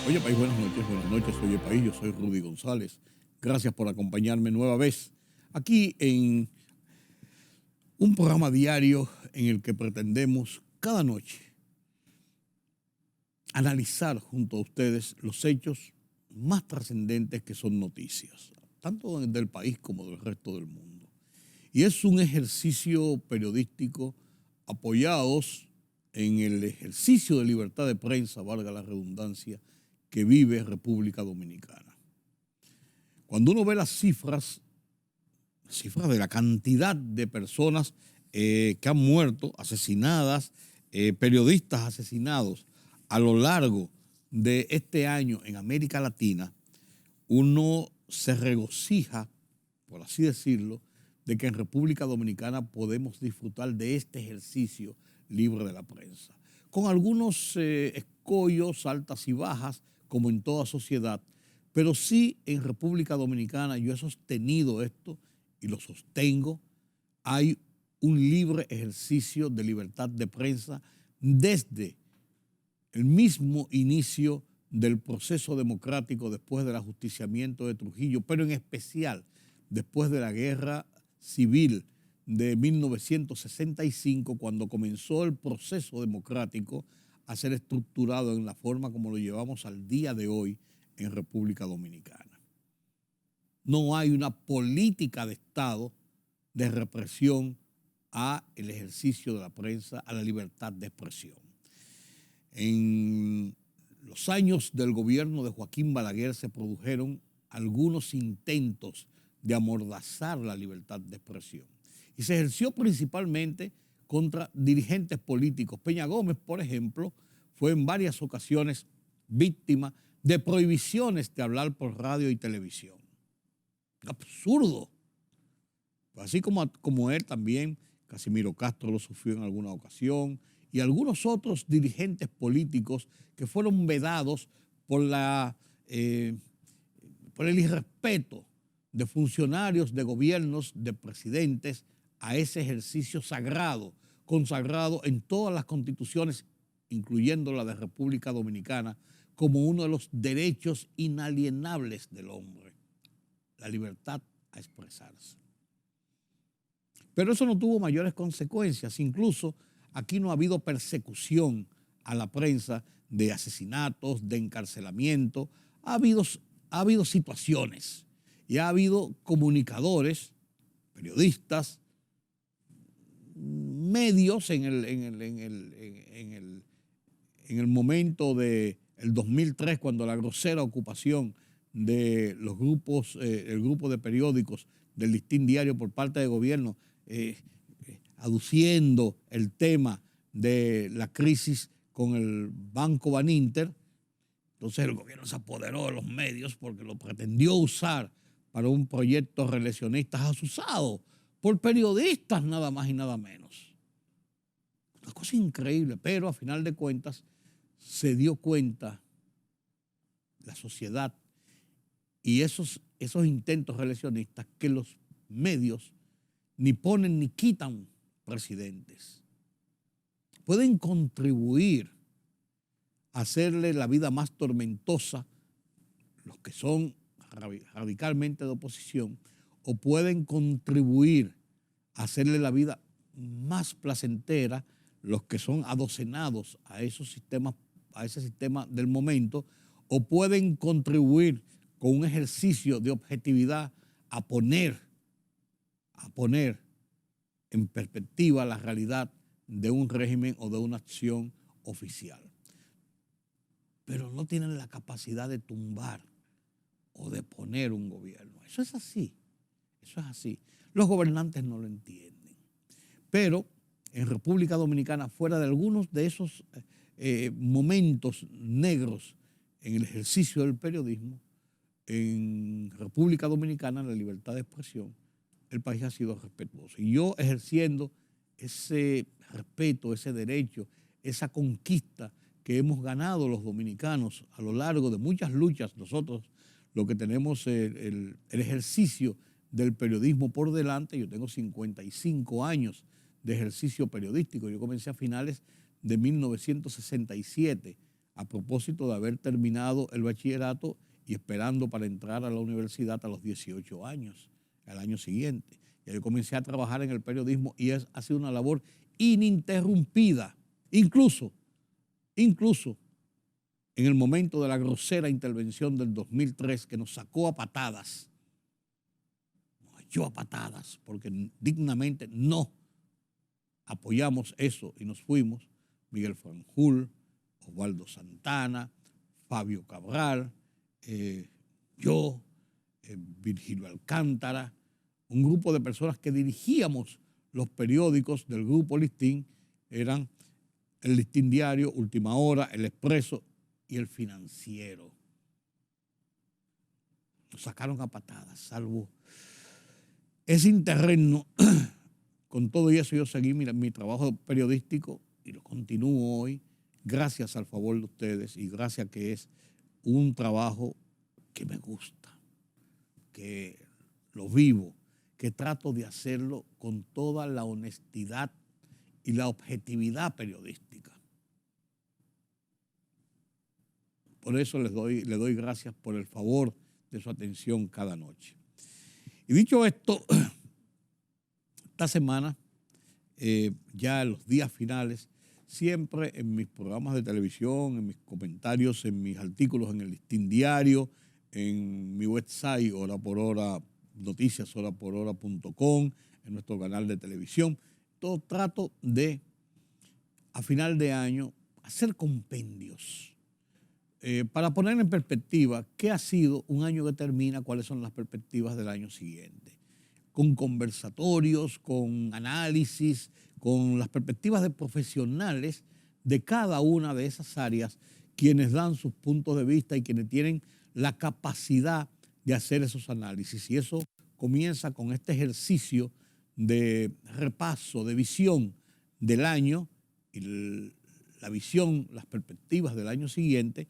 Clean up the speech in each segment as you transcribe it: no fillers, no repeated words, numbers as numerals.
Oye, país, buenas noches, oye, país, yo soy Rudy González. Gracias por acompañarme nueva vez aquí en un programa diario en el que pretendemos cada noche analizar junto a ustedes los hechos más trascendentes que son noticias, tanto del país como del resto del mundo. Y es un ejercicio periodístico apoyados en el ejercicio de libertad de prensa, valga la redundancia, que vive República Dominicana. Cuando uno ve las cifras de la cantidad de personas que han muerto, asesinadas, periodistas asesinados a lo largo de este año en América Latina, uno se regocija, por así decirlo, de que en República Dominicana podemos disfrutar de este ejercicio libre de la prensa. Con algunos escollos, altas y bajas, como en toda sociedad, pero sí en República Dominicana yo he sostenido esto y lo sostengo, hay un libre ejercicio de libertad de prensa desde el mismo inicio del proceso democrático después del ajusticiamiento de Trujillo, pero en especial después de la guerra civil de 1965, cuando comenzó el proceso democrático a ser estructurado en la forma como lo llevamos al día de hoy en República Dominicana. No hay una política de Estado de represión a el ejercicio de la prensa, a la libertad de expresión. En los años del gobierno de Joaquín Balaguer se produjeron algunos intentos de amordazar la libertad de expresión y se ejerció principalmente contra dirigentes políticos. Peña Gómez, por ejemplo, fue en varias ocasiones víctima de prohibiciones de hablar por radio y televisión. Absurdo. Así como él también, Casimiro Castro lo sufrió en alguna ocasión, y algunos otros dirigentes políticos que fueron vedados por el irrespeto de funcionarios de gobiernos, de presidentes, a ese ejercicio sagrado, consagrado en todas las constituciones, incluyendo la de República Dominicana, como uno de los derechos inalienables del hombre, la libertad a expresarse. Pero eso no tuvo mayores consecuencias. Incluso aquí no ha habido persecución a la prensa de asesinatos, de encarcelamiento. Ha habido situaciones y ha habido comunicadores, periodistas, medios en el momento del 2003, cuando la grosera ocupación de los grupos, el grupo de periódicos del Listín Diario por parte del gobierno, aduciendo el tema de la crisis con el Banco Baninter. Entonces el gobierno se apoderó de los medios porque lo pretendió usar para un proyecto reeleccionista asusado por periodistas nada más y nada menos. Una cosa increíble, pero a final de cuentas se dio cuenta la sociedad y esos intentos reeleccionistas que los medios ni ponen ni quitan presidentes. Pueden contribuir a hacerle la vida más tormentosa los que son radicalmente de oposición, o pueden contribuir a hacerle la vida más placentera los que son adocenados a esos sistemas, a ese sistema del momento, o pueden contribuir con un ejercicio de objetividad a poner en perspectiva la realidad de un régimen o de una acción oficial. Pero no tienen la capacidad de tumbar o de poner un gobierno. Eso es así, eso es así. Los gobernantes no lo entienden. Pero en República Dominicana, fuera de algunos de esos momentos negros en el ejercicio del periodismo, en República Dominicana la libertad de expresión, el país ha sido respetuoso. Y yo ejerciendo ese respeto, ese derecho, esa conquista que hemos ganado los dominicanos a lo largo de muchas luchas, nosotros lo que tenemos el ejercicio del periodismo por delante. Yo tengo 55 años de ejercicio periodístico. Yo comencé a finales de 1967 a propósito de haber terminado el bachillerato y esperando para entrar a la universidad a los 18 años, al año siguiente. Y yo comencé a trabajar en el periodismo y ha sido una labor ininterrumpida, incluso en el momento de la grosera intervención del 2003 que nos sacó a patadas, nos echó a patadas porque dignamente no apoyamos eso y nos fuimos. Miguel Franjul, Osvaldo Santana, Fabio Cabral, yo, Virgilio Alcántara, un grupo de personas que dirigíamos los periódicos del Grupo Listín, eran el Listín Diario, Última Hora, El Expreso y El Financiero. Nos sacaron a patadas, salvo ese interregno. Con todo eso yo seguí mi trabajo periodístico y lo continúo hoy gracias al favor de ustedes y gracias que es un trabajo que me gusta, que lo vivo, que trato de hacerlo con toda la honestidad y la objetividad periodística. Por eso le doy gracias por el favor de su atención cada noche. Y dicho esto, esta semana, ya en los días finales, siempre en mis programas de televisión, en mis comentarios, en mis artículos en el Listín Diario, en mi website, Hora por Hora, noticiashorapor.hora.com, en nuestro canal de televisión, todo trato de, a final de año, hacer compendios para poner en perspectiva qué ha sido un año que termina, cuáles son las perspectivas del año siguiente, con conversatorios, con análisis, con las perspectivas de profesionales de cada una de esas áreas, quienes dan sus puntos de vista y quienes tienen la capacidad de hacer esos análisis. Y eso comienza con este ejercicio de repaso, de visión del año y la visión, las perspectivas del año siguiente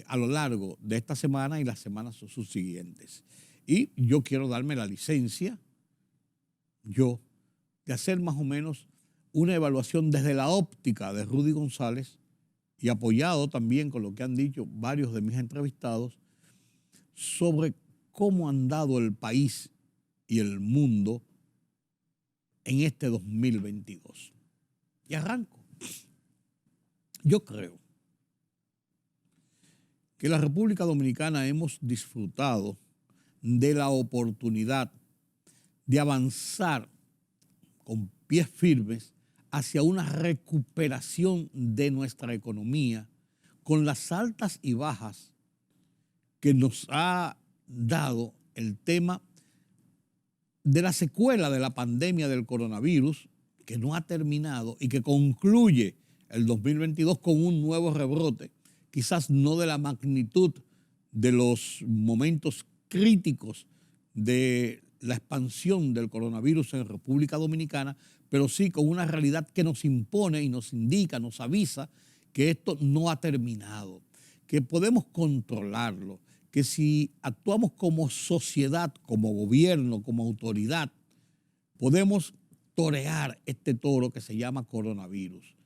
a lo largo de esta semana y las semanas subsiguientes. Y yo quiero darme la licencia, de hacer más o menos una evaluación desde la óptica de Rudy González y apoyado también con lo que han dicho varios de mis entrevistados sobre cómo han dado el país y el mundo en este 2022. Y arranco. Yo creo que la República Dominicana hemos disfrutado de la oportunidad de avanzar con pies firmes hacia una recuperación de nuestra economía con las altas y bajas que nos ha dado el tema de la secuela de la pandemia del coronavirus, que no ha terminado y que concluye el 2022 con un nuevo rebrote, quizás no de la magnitud de los momentos críticos de la expansión del coronavirus en República Dominicana, pero sí con una realidad que nos impone y nos indica, nos avisa que esto no ha terminado, que podemos controlarlo, que si actuamos como sociedad, como gobierno, como autoridad, podemos torear este toro que se llama coronavirus,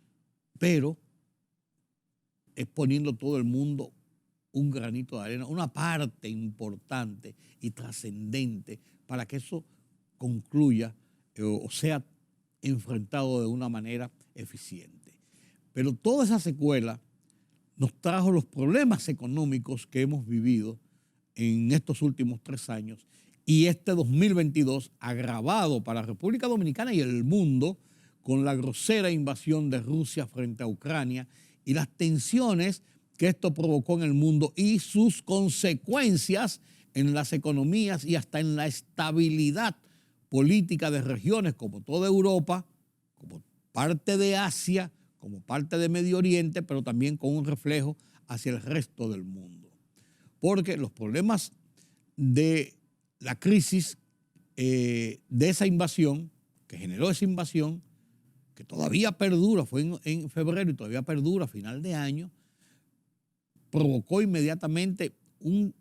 pero es poniendo todo el mundo un granito de arena, una parte importante y trascendente para que eso concluya o sea enfrentado de una manera eficiente. Pero toda esa secuela nos trajo los problemas económicos que hemos vivido en estos últimos 3 años y este 2022 agravado para la República Dominicana y el mundo con la grosera invasión de Rusia frente a Ucrania y las tensiones que esto provocó en el mundo y sus consecuencias en las economías y hasta en la estabilidad política de regiones como toda Europa, como parte de Asia, como parte de Medio Oriente, pero también con un reflejo hacia el resto del mundo. Porque los problemas de la crisis de esa invasión, que generó esa invasión, que todavía perdura, fue en febrero y todavía perdura a final de año, provocó inmediatamente un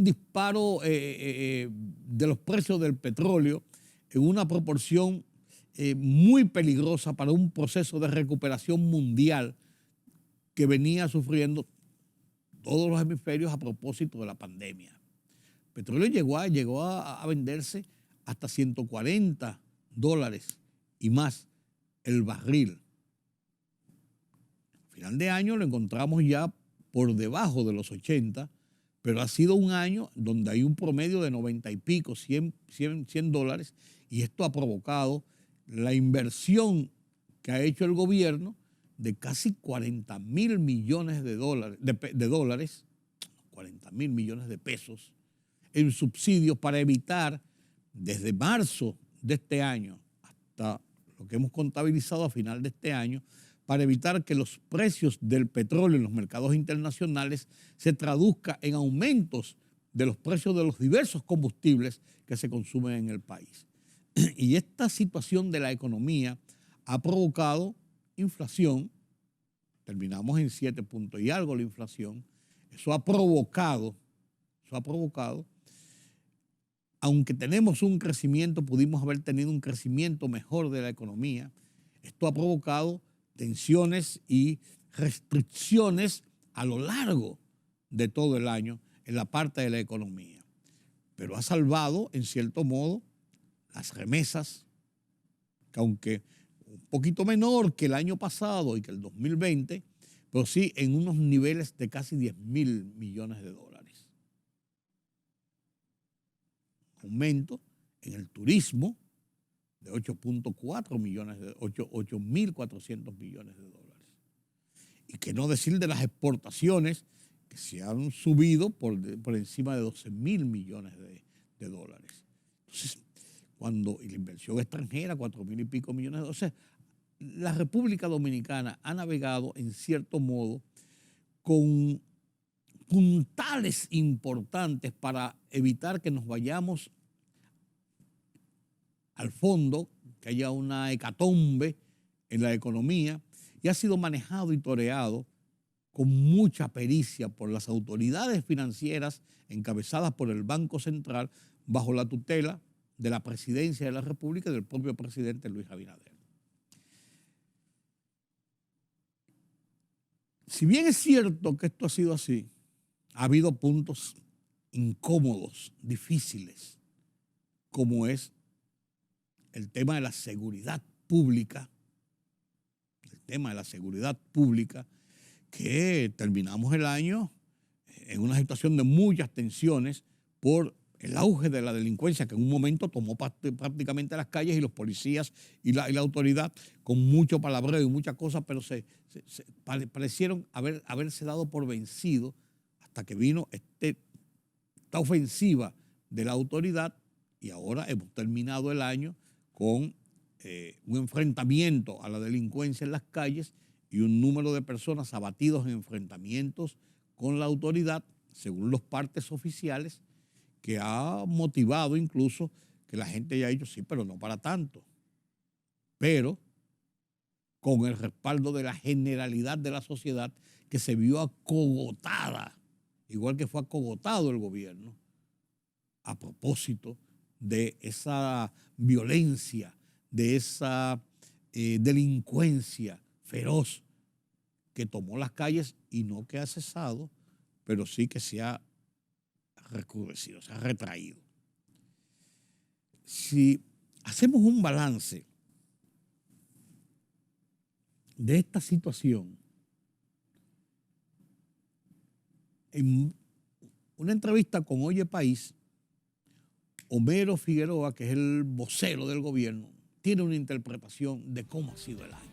disparo de los precios del petróleo en una proporción muy peligrosa para un proceso de recuperación mundial que venía sufriendo todos los hemisferios a propósito de la pandemia. El petróleo llegó a venderse hasta $140 y más el barril. A final de año lo encontramos ya por debajo de los 80, pero ha sido un año donde hay un promedio de 90 y pico, 100 dólares, y esto ha provocado la inversión que ha hecho el gobierno de casi 40.000 millones de dólares, 40.000 millones de pesos en subsidios para evitar, desde marzo de este año hasta lo que hemos contabilizado a final de este año, para evitar que los precios del petróleo en los mercados internacionales se traduzcan en aumentos de los precios de los diversos combustibles que se consumen en el país. Y esta situación de la economía ha provocado inflación, terminamos en 7 puntos y algo la inflación. Eso ha provocado, aunque tenemos un crecimiento, pudimos haber tenido un crecimiento mejor de la economía, esto ha provocado tensiones y restricciones a lo largo de todo el año en la parte de la economía. Pero ha salvado, en cierto modo, las remesas, que aunque un poquito menor que el año pasado y que el 2020, pero sí en unos niveles de casi 10.000 millones de dólares. Aumento en el turismo de 8.4 millones, 8.400 millones de dólares. Y que no decir de las exportaciones que se han subido por encima de 12.000 millones de dólares. Entonces, y la inversión extranjera, 4.000 y pico millones de dólares. O sea, la República Dominicana ha navegado, en cierto modo, con puntales importantes para evitar que nos vayamos al fondo, que haya una hecatombe en la economía, y ha sido manejado y toreado con mucha pericia por las autoridades financieras encabezadas por el Banco Central bajo la tutela de la Presidencia de la República y del propio presidente Luis Abinader. Si bien es cierto que esto ha sido así, ha habido puntos incómodos, difíciles, como es el tema de la seguridad pública, que terminamos el año en una situación de muchas tensiones por el auge de la delincuencia que en un momento tomó prácticamente las calles y los policías y la autoridad con mucho palabreo y muchas cosas, pero parecieron haberse dado por vencido hasta que vino esta ofensiva de la autoridad y ahora hemos terminado el año con un enfrentamiento a la delincuencia en las calles y un número de personas abatidos en enfrentamientos con la autoridad, según los partes oficiales, que ha motivado incluso que la gente haya dicho, sí, pero no para tanto. Pero con el respaldo de la generalidad de la sociedad que se vio acogotada, igual que fue acogotado el gobierno, a propósito de esa violencia, de esa delincuencia feroz que tomó las calles y no que ha cesado, pero sí que se ha recrudecido, se ha retraído. Si hacemos un balance de esta situación, en una entrevista con Oye País, Homero Figueroa, que es el vocero del gobierno, tiene una interpretación de cómo ha sido el año.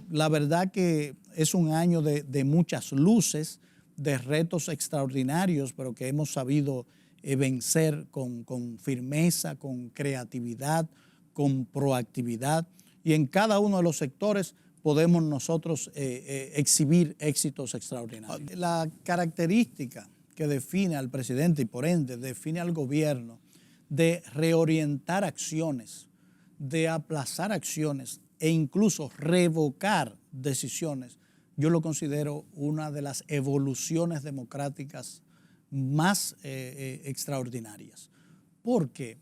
La verdad que es un año de muchas luces, de retos extraordinarios, pero que hemos sabido vencer con firmeza, con creatividad, con proactividad. Y en cada uno de los sectores podemos nosotros exhibir éxitos extraordinarios. La característica que define al presidente y por ende define al gobierno de reorientar acciones, de aplazar acciones e incluso revocar decisiones, yo lo considero una de las evoluciones democráticas más extraordinarias. ¿Por qué?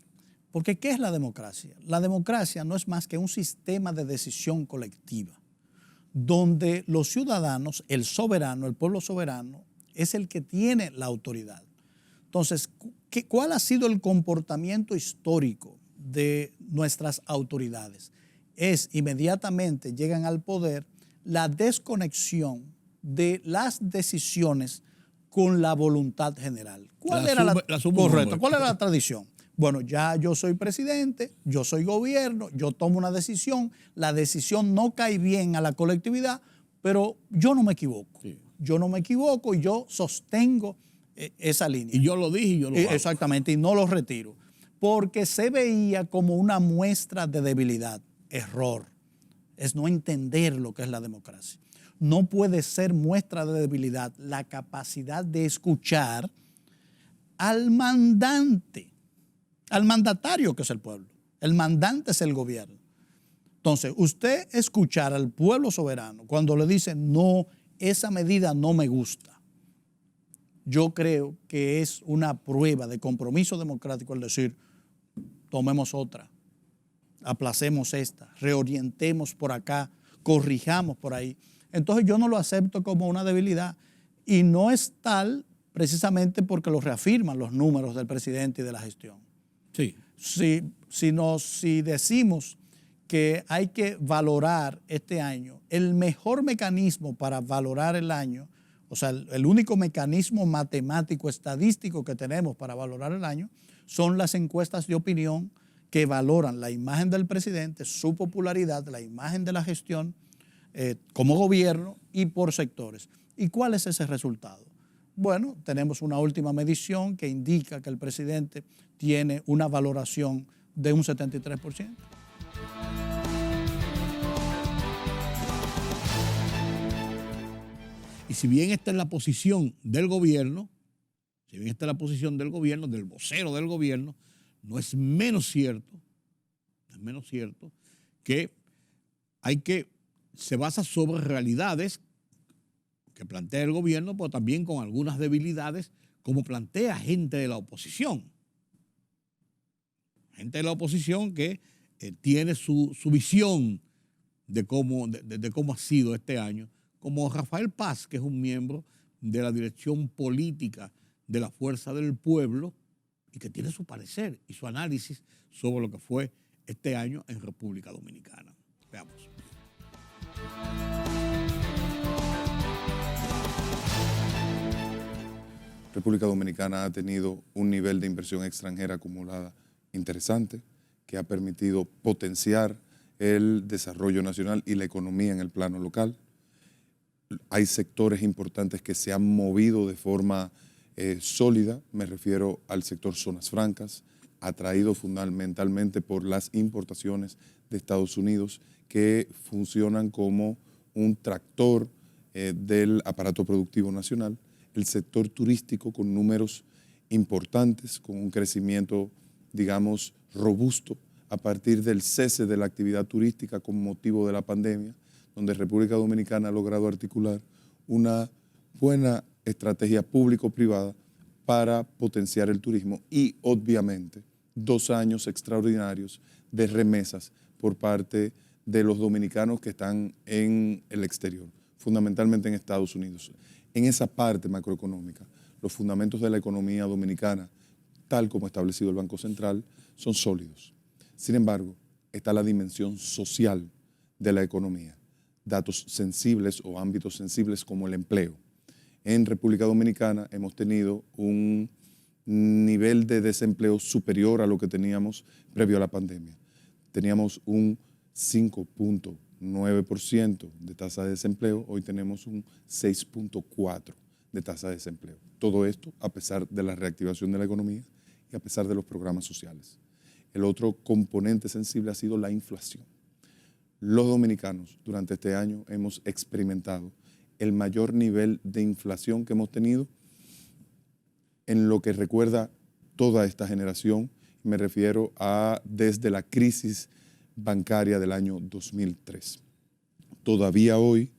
Porque ¿qué es la democracia? La democracia no es más que un sistema de decisión colectiva, donde los ciudadanos, el soberano, el pueblo soberano, es el que tiene la autoridad. Entonces, ¿cuál ha sido el comportamiento histórico de nuestras autoridades? Es inmediatamente llegan al poder la desconexión de las decisiones con la voluntad general. ¿Cuál era la tradición? Bueno, ya yo soy presidente, yo soy gobierno, yo tomo una decisión, la decisión no cae bien a la colectividad, pero yo no me equivoco. Sí. Yo no me equivoco y yo sostengo esa línea. Y yo lo dije y yo lo hago. Exactamente, y no lo retiro. Porque se veía como una muestra de debilidad. Error. Es no entender lo que es la democracia. No puede ser muestra de debilidad la capacidad de escuchar al mandante, al mandatario que es el pueblo. El mandante es el gobierno. Entonces, usted escuchar al pueblo soberano cuando le dice no, esa medida no me gusta. Yo creo que es una prueba de compromiso democrático el decir, tomemos otra, aplacemos esta, reorientemos por acá, corrijamos por ahí. Entonces yo no lo acepto como una debilidad y no es tal precisamente porque lo reafirman los números del presidente y de la gestión. Sí. Si decimos que hay que valorar este año, el mejor mecanismo para valorar el año, o sea, el único mecanismo matemático, estadístico que tenemos para valorar el año, son las encuestas de opinión que valoran la imagen del presidente, su popularidad, la imagen de la gestión como gobierno y por sectores. ¿Y cuál es ese resultado? Bueno, tenemos una última medición que indica que el presidente tiene una valoración de un 73%. Y si bien esta es la posición del gobierno, del vocero del gobierno, no es menos cierto que se basa sobre realidades que plantea el gobierno, pero también con algunas debilidades, como plantea gente de la oposición. Gente de la oposición que tiene su visión de cómo ha sido este año, como Rafael Paz, que es un miembro de la dirección política de la Fuerza del Pueblo y que tiene su parecer y su análisis sobre lo que fue este año en República Dominicana. Veamos. República Dominicana ha tenido un nivel de inversión extranjera acumulada interesante que ha permitido potenciar el desarrollo nacional y la economía en el plano local. Hay sectores importantes que se han movido de forma sólida, me refiero al sector zonas francas, atraído fundamentalmente por las importaciones de Estados Unidos que funcionan como un tractor del aparato productivo nacional. El sector turístico con números importantes, con un crecimiento, digamos, robusto a partir del cese de la actividad turística con motivo de la pandemia, donde República Dominicana ha logrado articular una buena estrategia público-privada para potenciar el turismo y, obviamente, 2 años extraordinarios de remesas por parte de los dominicanos que están en el exterior, fundamentalmente en Estados Unidos. En esa parte macroeconómica, los fundamentos de la economía dominicana, tal como ha establecido el Banco Central, son sólidos. Sin embargo, está la dimensión social de la economía, datos sensibles o ámbitos sensibles como el empleo. En República Dominicana hemos tenido un nivel de desempleo superior a lo que teníamos previo a la pandemia. Teníamos un 5.9% de tasa de desempleo, hoy tenemos un 6.4% de tasa de desempleo. Todo esto a pesar de la reactivación de la economía y a pesar de los programas sociales. El otro componente sensible ha sido la inflación. Los dominicanos durante este año hemos experimentado el mayor nivel de inflación que hemos tenido en lo que recuerda toda esta generación. Me refiero a desde la crisis bancaria del año 2003. Todavía hoy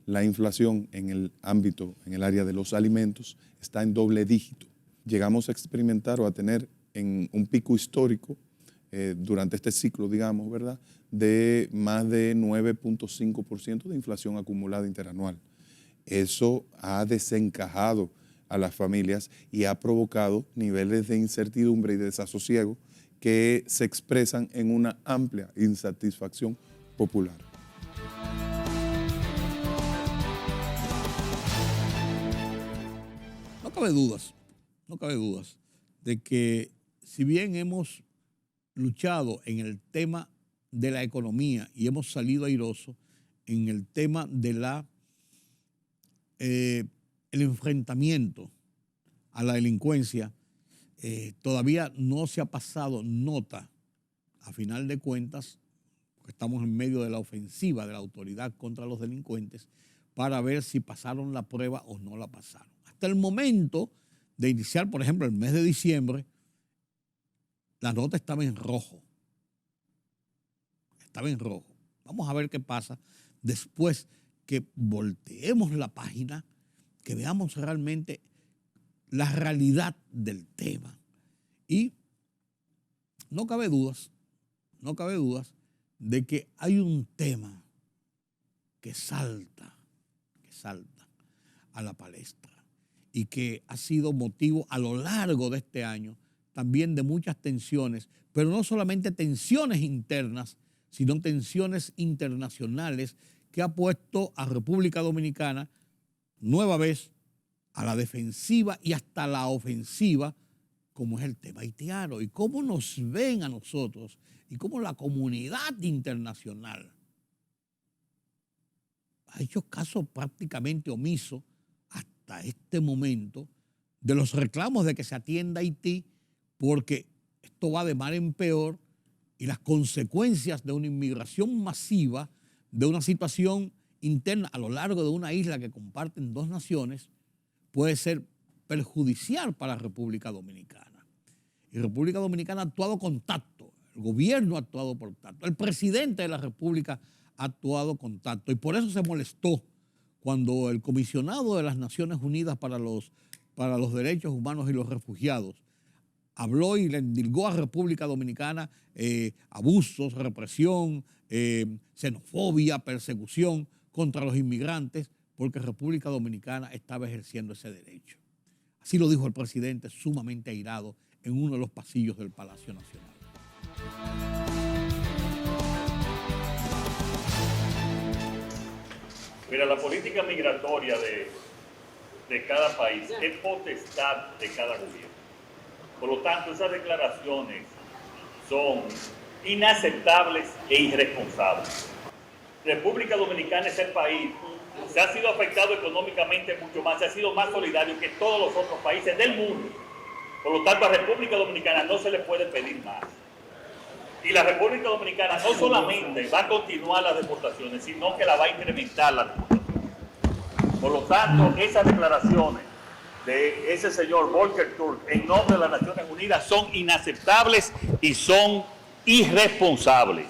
la inflación en el ámbito, en el área de los alimentos, está en doble dígito. Llegamos a experimentar o a tener en un pico histórico durante este ciclo, digamos, ¿verdad?, de más de 9.5% de inflación acumulada interanual. Eso ha desencajado a las familias y ha provocado niveles de incertidumbre y de desasosiego que se expresan en una amplia insatisfacción popular. No cabe dudas de que si bien hemos luchado en el tema de la economía y hemos salido airosos en el tema de el enfrentamiento a la delincuencia, todavía no se ha pasado nota, a final de cuentas, porque estamos en medio de la ofensiva de la autoridad contra los delincuentes, para ver si pasaron la prueba o no la pasaron. Hasta el momento de iniciar, por ejemplo, el mes de diciembre, la nota estaba en rojo. Estaba en rojo. Vamos a ver qué pasa después que volteemos la página, que veamos realmente la realidad del tema. Y no cabe dudas de que hay un tema que salta a la palestra y que ha sido motivo a lo largo de este año también de muchas tensiones, pero no solamente tensiones internas, sino tensiones internacionales que ha puesto a República Dominicana nueva vez a la defensiva y hasta la ofensiva, como es el tema haitiano, y cómo nos ven a nosotros y cómo la comunidad internacional ha hecho caso prácticamente omiso hasta este momento de los reclamos de que se atienda a Haití, porque esto va de mal en peor y las consecuencias de una inmigración masiva, de una situación interna a lo largo de una isla que comparten dos naciones, puede ser perjudicial para la República Dominicana. Y República Dominicana ha actuado con tacto, el gobierno ha actuado por tacto, el presidente de la República ha actuado con tacto, y por eso se molestó cuando el comisionado de las Naciones Unidas para los Derechos Humanos y los Refugiados habló y le endilgó a República Dominicana abusos, represión, xenofobia, persecución contra los inmigrantes, porque República Dominicana estaba ejerciendo ese derecho. Así lo dijo el presidente, sumamente airado, en uno de los pasillos del Palacio Nacional. Mira, la política migratoria de cada país es potestad de cada gobierno. Por lo tanto, esas declaraciones son inaceptables e irresponsables. República Dominicana es el país, se ha sido afectado económicamente mucho más, se ha sido más solidario que todos los otros países del mundo. Por lo tanto, a República Dominicana no se le puede pedir más. Y la República Dominicana no solamente va a continuar las deportaciones, sino que la va a incrementar las deportaciones. Por lo tanto, esas declaraciones de ese señor Volker Turk en nombre de las Naciones Unidas son inaceptables y son irresponsables.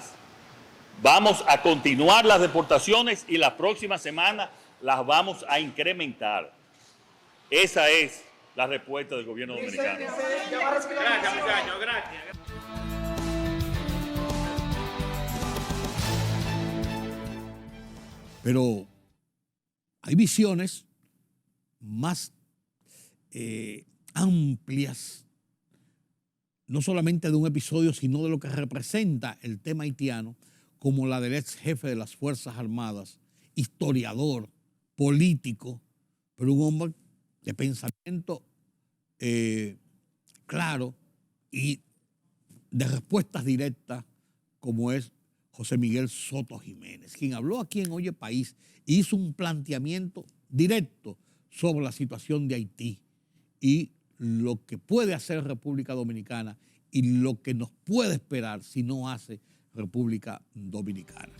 Vamos a continuar las deportaciones y la próxima semana las vamos a incrementar. Esa es la respuesta del gobierno dominicano. Gracias, muchachos, gracias. Pero hay visiones más amplias, no solamente de un episodio, sino de lo que representa el tema haitiano, como la del ex jefe de las Fuerzas Armadas, historiador, político, pero un hombre de pensamiento claro y de respuestas directas, como es José Miguel Soto Jiménez, quien habló aquí en Oye País y hizo un planteamiento directo sobre la situación de Haití y lo que puede hacer República Dominicana y lo que nos puede esperar si no hace República Dominicana.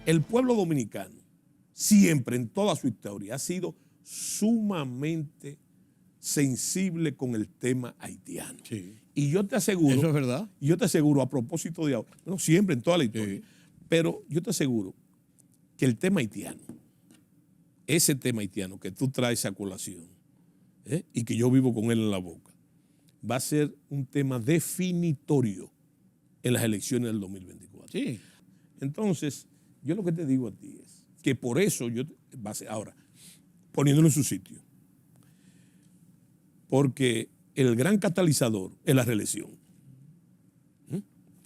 El pueblo dominicano siempre en toda su historia ha sido sumamente sensible con el tema haitiano. Sí. Y yo te aseguro... ¿Eso es verdad? Y yo te aseguro, a propósito de ahora, no siempre en toda la historia, Sí. pero yo te aseguro que el tema haitiano, ese tema haitiano que tú traes a colación, y que yo vivo con él en la boca, va a ser un tema definitorio en las elecciones del 2024. Sí. Entonces, yo lo que te digo a ti es que por eso va a ser, ahora, poniéndolo en su sitio, porque el gran catalizador es la reelección.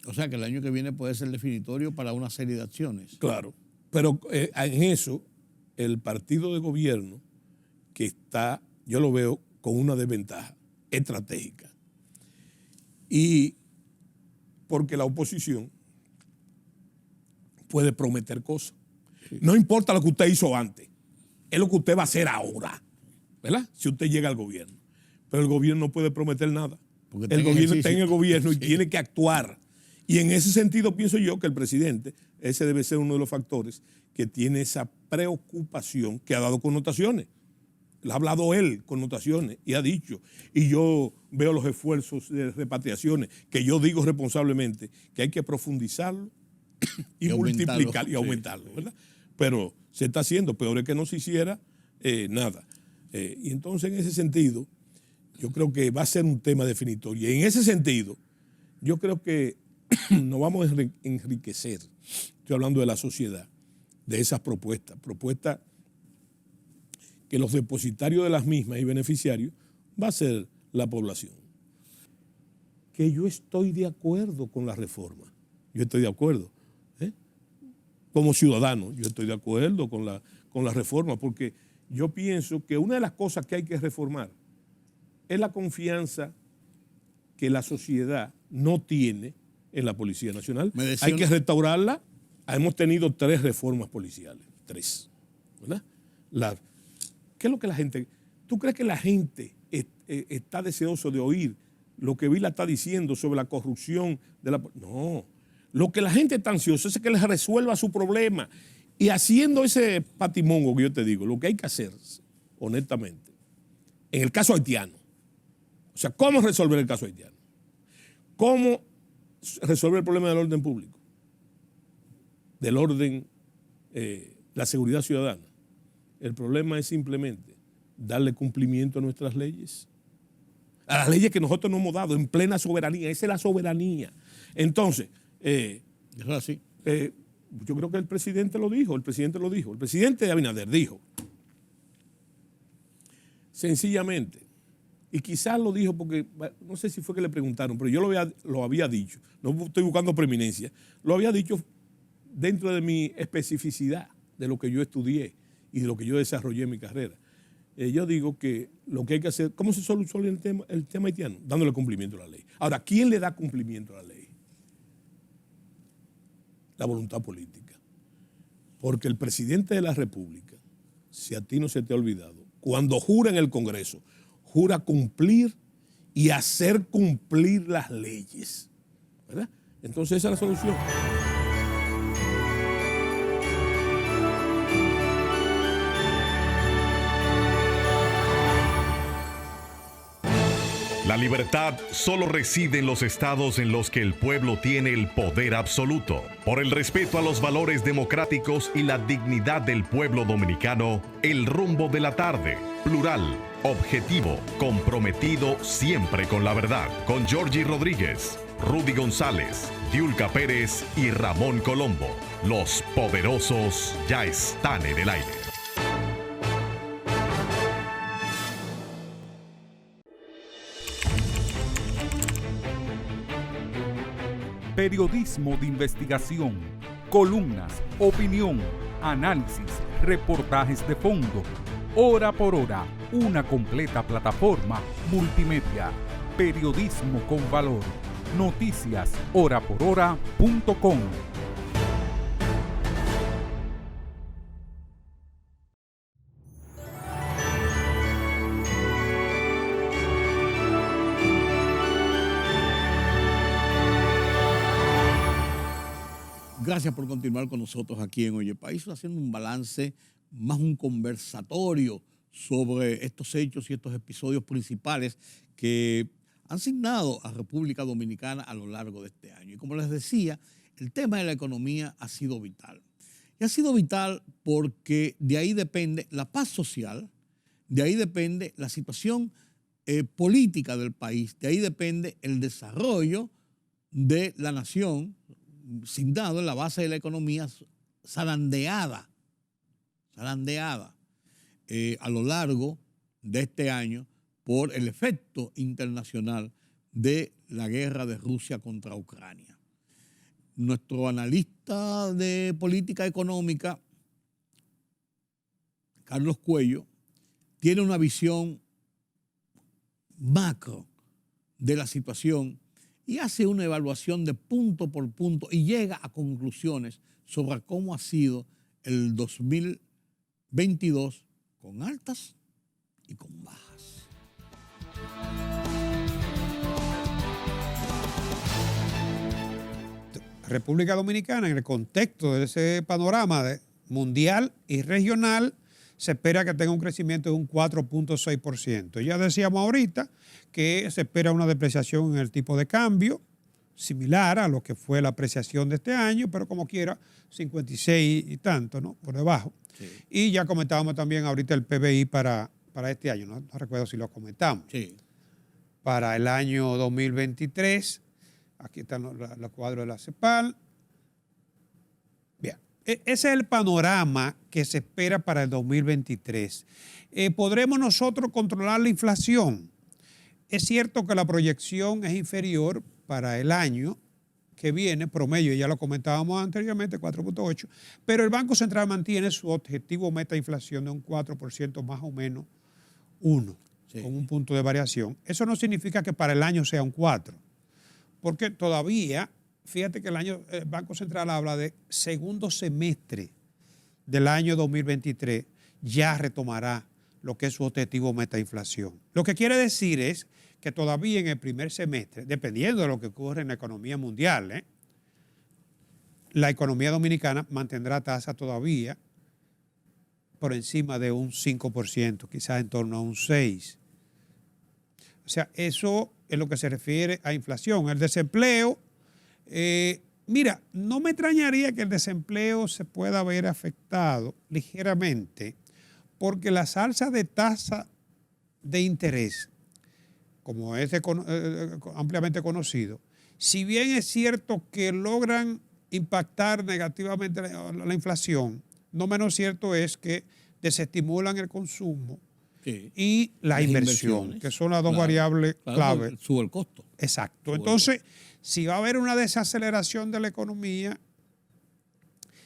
O sea que el año que viene puede ser definitorio para una serie de acciones. Claro, pero en eso el partido de gobierno que está, yo lo veo con una desventaja estratégica. Y porque la oposición puede prometer cosas. Sí. No importa lo que usted hizo antes, es lo que usted va a hacer ahora, ¿verdad? Si usted llega al gobierno. Pero el gobierno no puede prometer nada. Porque el gobierno está en el gobierno y tiene que actuar. Y en ese sentido pienso yo que el presidente, ese debe ser uno de los factores que tiene esa preocupación que ha dado connotaciones. Ha hablado él connotaciones y ha dicho, y yo veo los esfuerzos de repatriaciones, que yo digo responsablemente que hay que profundizarlo y multiplicarlo y aumentarlo, ¿verdad? Pero se está haciendo, peor es que no se hiciera nada. Y entonces en ese sentido, yo creo que va a ser un tema definitorio. Y en ese sentido, yo creo que nos vamos a enriquecer, estoy hablando de la sociedad, de esas propuestas que los depositarios de las mismas y beneficiarios va a ser la población. Que yo estoy de acuerdo con la reforma, yo estoy de acuerdo. Como ciudadano, yo estoy de acuerdo con la reforma, porque yo pienso que una de las cosas que hay que reformar es la confianza que la sociedad no tiene en la Policía Nacional. Hay que restaurarla. Hemos tenido 3 reformas policiales, 3, ¿verdad? ¿Qué es lo que la gente... ¿Tú crees que la gente está deseoso de oír lo que Vila está diciendo sobre la corrupción de la... No, lo que la gente está ansiosa es que les resuelva su problema. Y haciendo ese patimongo que yo te digo, lo que hay que hacer, honestamente, en el caso haitiano, o sea, ¿cómo resolver el caso haitiano? ¿Cómo resolver el problema del orden público? Del orden, la seguridad ciudadana. El problema es simplemente darle cumplimiento a nuestras leyes. A las leyes que nosotros nos hemos dado en plena soberanía. Esa es la soberanía. Entonces, eso es así. Yo creo que el presidente lo dijo. El presidente Abinader dijo, sencillamente, y quizás lo dijo porque, no sé si fue que le preguntaron, pero yo lo había dicho, no estoy buscando preeminencia, lo había dicho dentro de mi especificidad, de lo que yo estudié y de lo que yo desarrollé en mi carrera. Yo digo que lo que hay que hacer, ¿cómo se soluciona el tema haitiano? Dándole cumplimiento a la ley. Ahora, ¿quién le da cumplimiento a la ley? La voluntad política. Porque el presidente de la República, si a ti no se te ha olvidado, cuando jura en el Congreso, jura cumplir y hacer cumplir las leyes, ¿verdad? Entonces esa es la solución. La libertad solo reside en los estados en los que el pueblo tiene el poder absoluto. Por el respeto a los valores democráticos y la dignidad del pueblo dominicano, El Rumbo de la Tarde, plural, objetivo, comprometido siempre con la verdad. Con Georgie Rodríguez, Rudy González, Diulca Pérez y Ramón Colombo. Los poderosos ya están en el aire. Periodismo de investigación, columnas, opinión, análisis, reportajes de fondo. Hora por hora, una completa plataforma multimedia. Periodismo con valor. Noticias horaporhora.com. Gracias por continuar con nosotros aquí en Oye País, haciendo un balance, más un conversatorio sobre estos hechos y estos episodios principales que han signado a República Dominicana a lo largo de este año. Y como les decía, el tema de la economía ha sido vital. Y ha sido vital porque de ahí depende la paz social, de ahí depende la situación política del país, de ahí depende el desarrollo de la nación, sin dado en la base de la economía zarandeada a lo largo de este año por el efecto internacional de la guerra de Rusia contra Ucrania. Nuestro analista de política económica, Carlos Cuello, tiene una visión macro de la situación y hace una evaluación de punto por punto y llega a conclusiones sobre cómo ha sido el 2022 con altas y con bajas. República Dominicana, en el contexto de ese panorama mundial y regional, se espera que tenga un crecimiento de un 4.6%. Ya decíamos ahorita que se espera una depreciación en el tipo de cambio, similar a lo que fue la apreciación de este año, pero como quiera, 56 y tanto, ¿no? Por debajo. Sí. Y ya comentábamos también ahorita el PBI para este año, no recuerdo si lo comentamos. Sí. Para el año 2023, aquí están los cuadros de la CEPAL. Bien, ese es el panorama que se espera para el 2023. ¿Podremos nosotros controlar la inflación? Es cierto que la proyección es inferior para el año que viene, promedio, ya lo comentábamos anteriormente, 4.8, pero el Banco Central mantiene su objetivo meta de inflación de un 4% más o menos 1, sí, con un punto de variación. Eso no significa que para el año sea un 4, porque todavía, fíjate que el Banco Central habla de segundo semestre del año 2023, ya retomará lo que es su objetivo meta de inflación. Lo que quiere decir es que todavía en el primer semestre, dependiendo de lo que ocurre en la economía mundial, la economía dominicana mantendrá tasa todavía por encima de un 5%, quizás en torno a un 6%. O sea, eso es lo que se refiere a inflación. El desempleo, mira, no me extrañaría que el desempleo se pueda ver afectado ligeramente porque las alzas de tasa de interés, como es ampliamente conocido, si bien es cierto que logran impactar negativamente la inflación, no menos cierto es que desestimulan el consumo, sí, y la inversión, que son las dos variables clave. Sube el costo. Exacto. Entonces, si va a haber una desaceleración de la economía,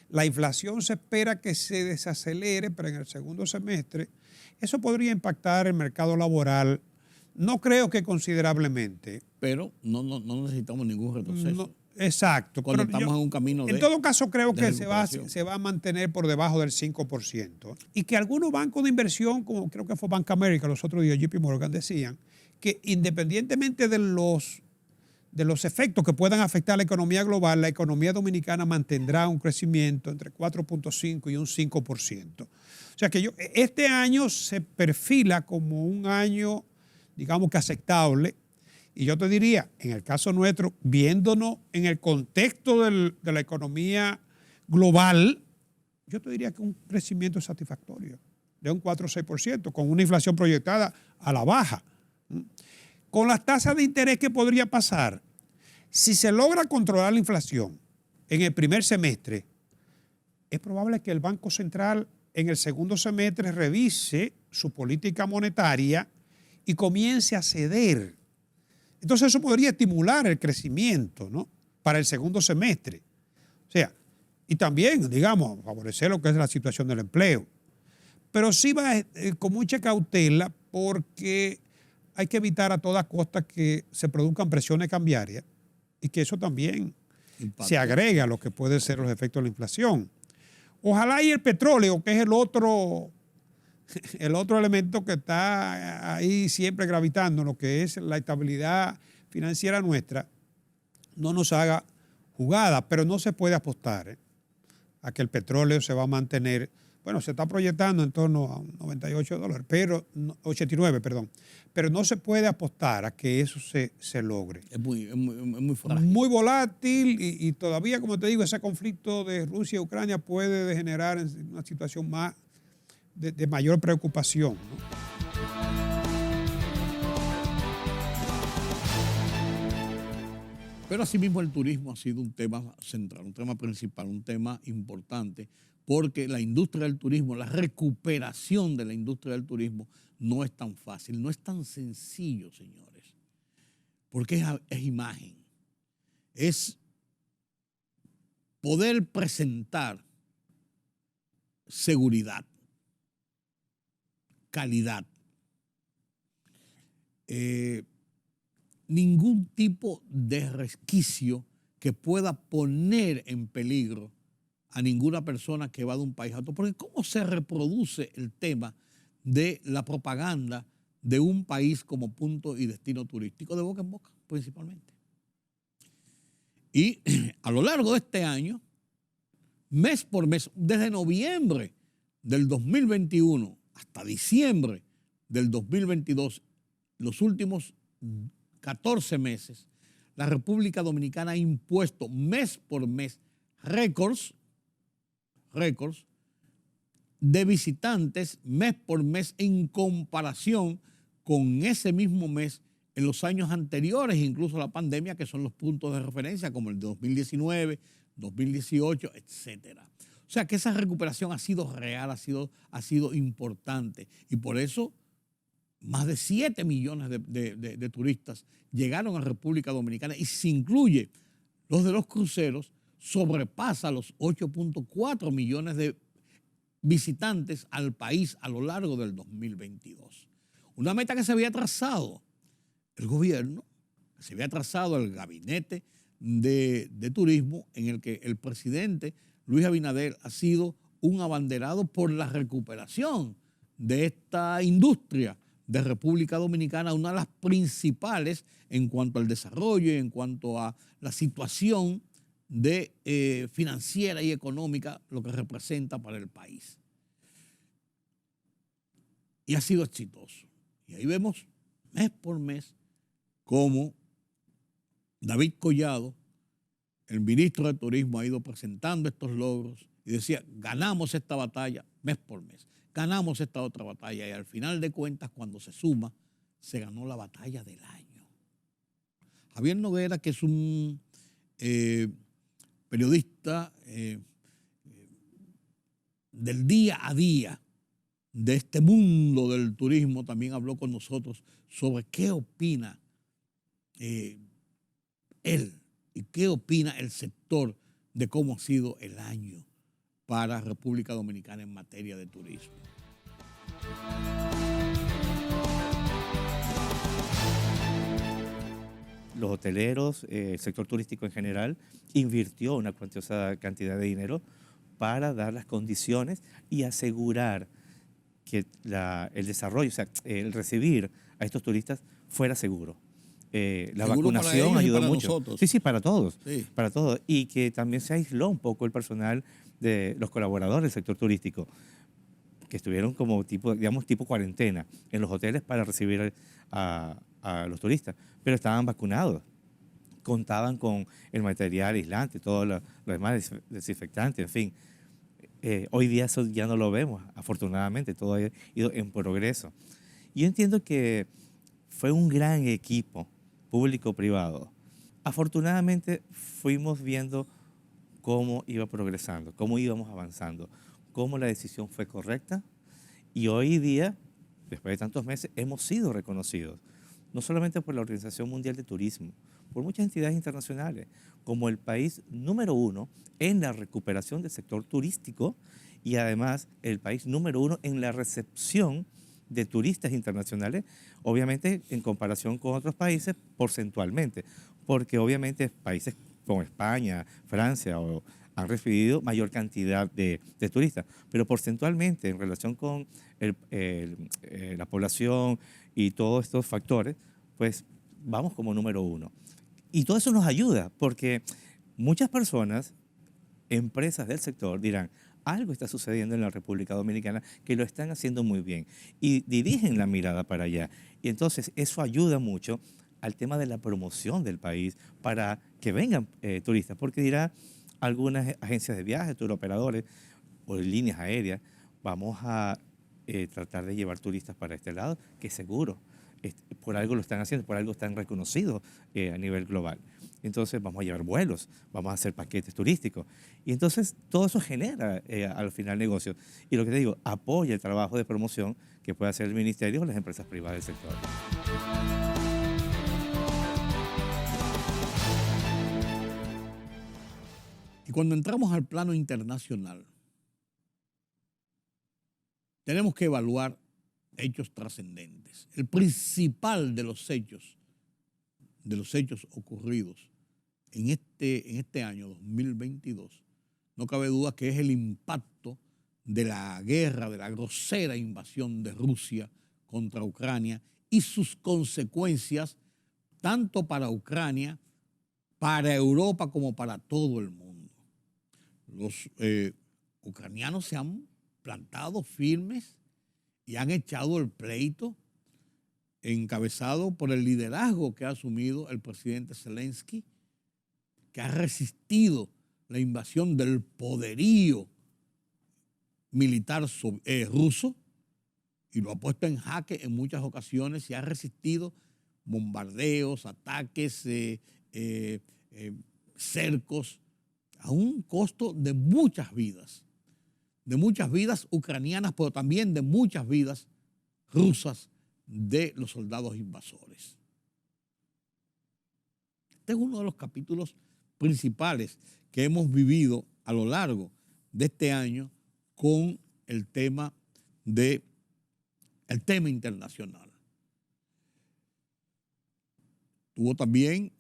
la inflación se espera que se desacelere, pero en el segundo semestre, eso podría impactar el mercado laboral. No creo que considerablemente. Pero no necesitamos ningún retroceso. No, exacto. Cuando estamos en un camino en todo caso, creo que se va a mantener por debajo del 5%. Y que algunos bancos de inversión, como creo que fue Bank America los otros días, JP Morgan, decían que independientemente de los efectos que puedan afectar la economía global, la economía dominicana mantendrá un crecimiento entre 4.5 y un 5%. O sea que este año se perfila como un año, digamos que aceptable, y yo te diría, en el caso nuestro, viéndonos en el contexto de la economía global, yo te diría que un crecimiento satisfactorio, de un 4 o 6%, con una inflación proyectada a la baja. Con las tasas de interés, ¿qué podría pasar? Si se logra controlar la inflación en el primer semestre, es probable que el Banco Central en el segundo semestre revise su política monetaria y comience a ceder. Entonces eso podría estimular el crecimiento, ¿no?, para el segundo semestre. O sea, y también, digamos, favorecer lo que es la situación del empleo. Pero sí va con mucha cautela porque hay que evitar a toda costa que se produzcan presiones cambiarias y que eso también se agrega a lo que pueden ser los efectos de la inflación. Ojalá y el petróleo, que es el otro elemento que está ahí siempre gravitando, lo que es la estabilidad financiera nuestra, no nos haga jugada, pero no se puede apostar a que el petróleo se va a mantener. Bueno, se está proyectando en torno a $98, pero 89, perdón. Pero no se puede apostar a que eso se logre. Es muy frágil. Muy volátil y todavía, como te digo, ese conflicto de Rusia y Ucrania puede degenerar en una situación más de mayor preocupación, ¿no? Pero asimismo el turismo ha sido un tema central, un tema principal, un tema importante, porque la industria del turismo, la recuperación de la industria del turismo no es tan fácil, no es tan sencillo, señores, porque es imagen, es poder presentar seguridad, calidad, ningún tipo de resquicio que pueda poner en peligro a ninguna persona que va de un país a otro. Porque ¿cómo se reproduce el tema de la propaganda de un país como punto y destino turístico? De boca en boca, principalmente. Y a lo largo de este año, mes por mes, desde noviembre del 2021 hasta diciembre del 2022, los últimos 14 meses, la República Dominicana ha impuesto mes por mes récords de visitantes mes por mes en comparación con ese mismo mes en los años anteriores, incluso a la pandemia, que son los puntos de referencia, como el de 2019, 2018, etcétera. O sea que esa recuperación ha sido real, ha sido importante. Y por eso más de 7 millones de turistas llegaron a República Dominicana, y si se incluye los de los cruceros, sobrepasa los 8.4 millones de visitantes al país a lo largo del 2022. Una meta que se había trazado el gobierno, que se había trazado el gabinete de turismo, en el que el presidente Luis Abinader ha sido un abanderado por la recuperación de esta industria de República Dominicana, una de las principales en cuanto al desarrollo y en cuanto a la situación financiera y económica, lo que representa para el país. Y ha sido exitoso. Y ahí vemos mes por mes cómo David Collado, el ministro de Turismo, ha ido presentando estos logros y decía, ganamos esta batalla mes por mes, ganamos esta otra batalla, y al final de cuentas, cuando se suma, se ganó la batalla del año. Javier Noguera, que es un periodista del día a día de este mundo del turismo, también habló con nosotros sobre qué opina él y qué opina el sector de cómo ha sido el año para República Dominicana en materia de turismo. Los hoteleros, el sector turístico en general, invirtió una cuantiosa cantidad de dinero para dar las condiciones y asegurar que el desarrollo, o sea, el recibir a estos turistas fuera seguro. La vacunación ayudó mucho. Nosotros. Sí, para todos, sí. Para todos. Y que también se aisló un poco el personal de los colaboradores del sector turístico, que estuvieron como tipo cuarentena en los hoteles para recibir a los turistas, pero estaban vacunados, contaban con el material aislante, todo lo demás, desinfectante, en fin. Hoy día eso ya no lo vemos, afortunadamente, todo ha ido en progreso. Yo entiendo que fue un gran equipo público-privado. Afortunadamente fuimos viendo cómo iba progresando, cómo íbamos avanzando, cómo la decisión fue correcta, y hoy día, después de tantos meses, hemos sido reconocidos, no solamente por la Organización Mundial de Turismo, por muchas entidades internacionales, como el país número 1 en la recuperación del sector turístico, y además el país número 1 en la recepción de turistas internacionales, obviamente en comparación con otros países porcentualmente, porque obviamente países como España, Francia, han recibido mayor cantidad de turistas, pero porcentualmente en relación con la población y todos estos factores, pues vamos como número 1. Y todo eso nos ayuda, porque muchas personas, empresas del sector dirán, algo está sucediendo en la República Dominicana que lo están haciendo muy bien, y dirigen la mirada para allá. Y entonces eso ayuda mucho al tema de la promoción del país para que vengan turistas, porque dirá algunas agencias de viajes, turoperadores o líneas aéreas, vamos a tratar de llevar turistas para este lado, que seguro, por algo lo están haciendo, por algo están reconocidos a nivel global. Entonces vamos a llevar vuelos, vamos a hacer paquetes turísticos. Y entonces todo eso genera al final negocio. Y lo que te digo, apoya el trabajo de promoción que puede hacer el ministerio o las empresas privadas del sector. Y cuando entramos al plano internacional, tenemos que evaluar hechos trascendentes. El principal de los hechos ocurridos en este año 2022, no cabe duda que es el impacto de la guerra, de la grosera invasión de Rusia contra Ucrania y sus consecuencias tanto para Ucrania, para Europa como para todo el mundo. Los ucranianos se han plantado firmes y han echado el pleito encabezado por el liderazgo que ha asumido el presidente Zelensky, que ha resistido la invasión del poderío militar ruso y lo ha puesto en jaque en muchas ocasiones y ha resistido bombardeos, ataques, cercos, a un costo de muchas vidas ucranianas, pero también de muchas vidas rusas de los soldados invasores. Este es uno de los capítulos principales que hemos vivido a lo largo de este año con el tema internacional. Tuvo también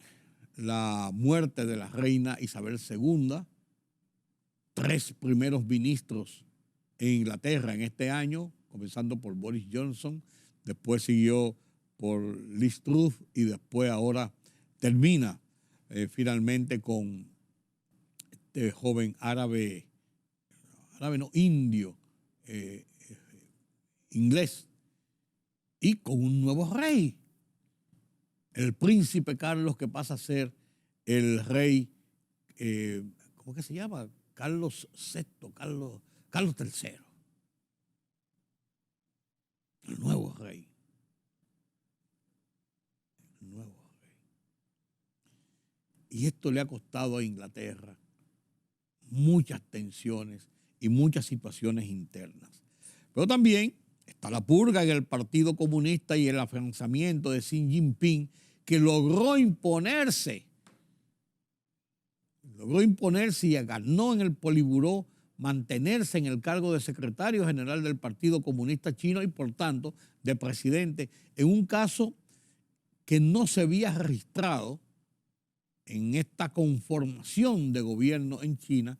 la muerte de la reina Isabel II, 3 primeros ministros en Inglaterra en este año, comenzando por Boris Johnson, después siguió por Liz Truss y después ahora termina finalmente con este joven indio, inglés, y con un nuevo rey, el príncipe Carlos, que pasa a ser el rey, ¿cómo que se llama? Carlos VI, Carlos III, el nuevo rey. Y esto le ha costado a Inglaterra muchas tensiones y muchas situaciones internas. Pero también está la purga en el Partido Comunista y el afianzamiento de Xi Jinping, que logró imponerse y ganó en el Politburó mantenerse en el cargo de secretario general del Partido Comunista Chino y, por tanto, de presidente, en un caso que no se había registrado en esta conformación de gobierno en China,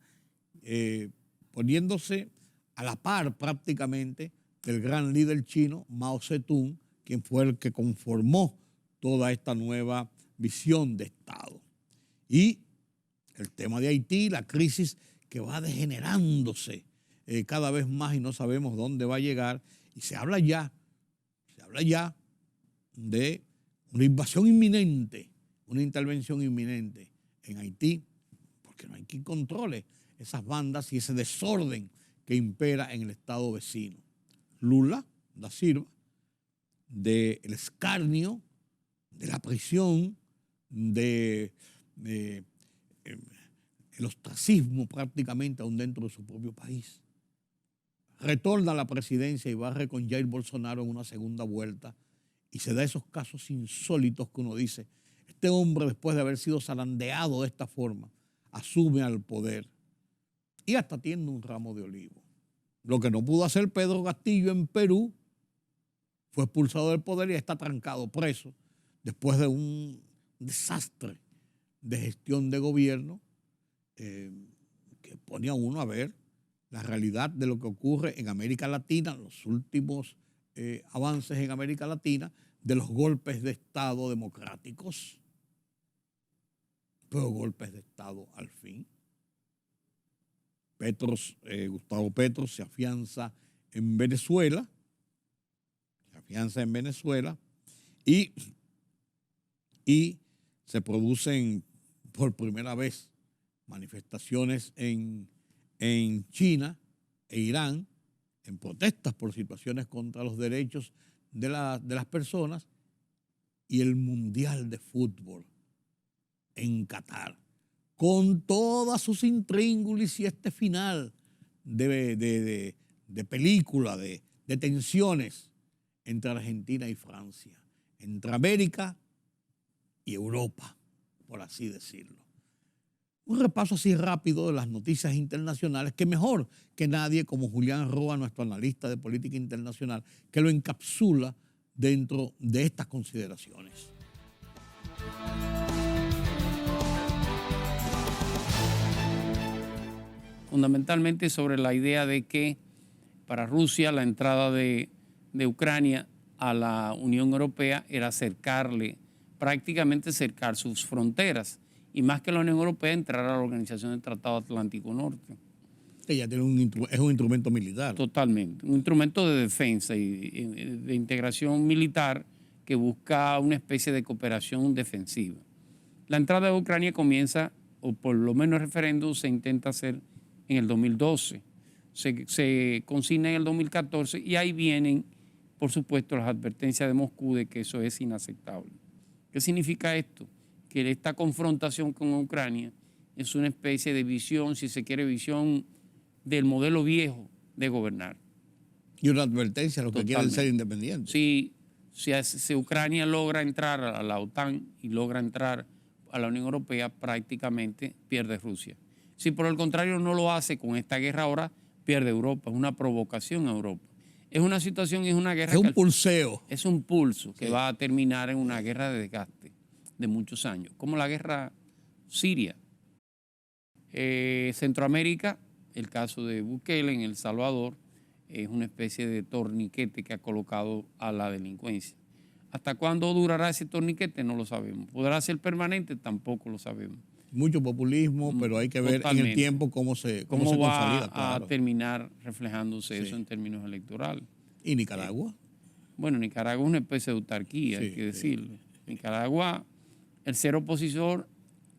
poniéndose a la par prácticamente del gran líder chino, Mao Zedong, quien fue el que conformó toda esta nueva visión de Estado. Y el tema de Haití, la crisis que va degenerándose cada vez más y no sabemos dónde va a llegar. Y se habla ya de una invasión inminente, una intervención inminente en Haití, porque no hay quien controle esas bandas y ese desorden que impera en el estado vecino. Lula da Silva, del escarnio, de la prisión, el ostracismo prácticamente aún dentro de su propio país. Retorna a la presidencia y barre con Jair Bolsonaro en una segunda vuelta y se da esos casos insólitos que uno dice, este hombre después de haber sido zarandeado de esta forma, asume al poder y hasta tiene un ramo de olivo. Lo que no pudo hacer Pedro Castillo en Perú, fue expulsado del poder y está trancado preso después de un desastre de gestión de gobierno que pone a uno a ver la realidad de lo que ocurre en América Latina, los últimos avances en América Latina, de los golpes de Estado democráticos, pero golpes de Estado al fin. Gustavo Petro se afianza en Venezuela, y se producen por primera vez manifestaciones en China e Irán en protestas por situaciones contra los derechos de las personas, y el Mundial de Fútbol en Qatar, con todas sus intríngulis y este final de película, de tensiones entre Argentina y Francia, entre América y Europa, por así decirlo. Un repaso así rápido de las noticias internacionales, que mejor que nadie, como Julián Roa, nuestro analista de política internacional, que lo encapsula dentro de estas consideraciones. Fundamentalmente sobre la idea de que para Rusia la entrada de Ucrania a la Unión Europea era prácticamente cercar sus fronteras, y más que la Unión Europea, entrar a la Organización del Tratado Atlántico Norte. Ella tiene es un instrumento militar. Totalmente, un instrumento de defensa y de integración militar que busca una especie de cooperación defensiva. La entrada de Ucrania comienza, o por lo menos el referéndum se intenta hacer en el 2012, se consigna en el 2014 y ahí vienen, por supuesto, las advertencias de Moscú de que eso es inaceptable. ¿Qué significa esto? Que esta confrontación con Ucrania es una especie de visión, si se quiere, visión del modelo viejo de gobernar. Y una advertencia a los que quieren ser independientes. Si Ucrania logra entrar a la OTAN y logra entrar a la Unión Europea, prácticamente pierde Rusia. Si por el contrario no lo hace con esta guerra ahora, pierde Europa. Es una provocación a Europa. Es una situación, es una guerra. Es un pulseo. Es un pulso que va a terminar en una guerra de desgaste de muchos años, como la guerra siria. Centroamérica, el caso de Bukele en El Salvador, es una especie de torniquete que ha colocado a la delincuencia. ¿Hasta cuándo durará ese torniquete? No lo sabemos. ¿Podrá ser permanente? Tampoco lo sabemos. Mucho populismo, pero hay que ver en el tiempo cómo se consolida. Va a terminar reflejándose eso en términos electorales. ¿Y Nicaragua? Bueno, Nicaragua es una especie de autarquía, hay que decirlo. Nicaragua, el ser opositor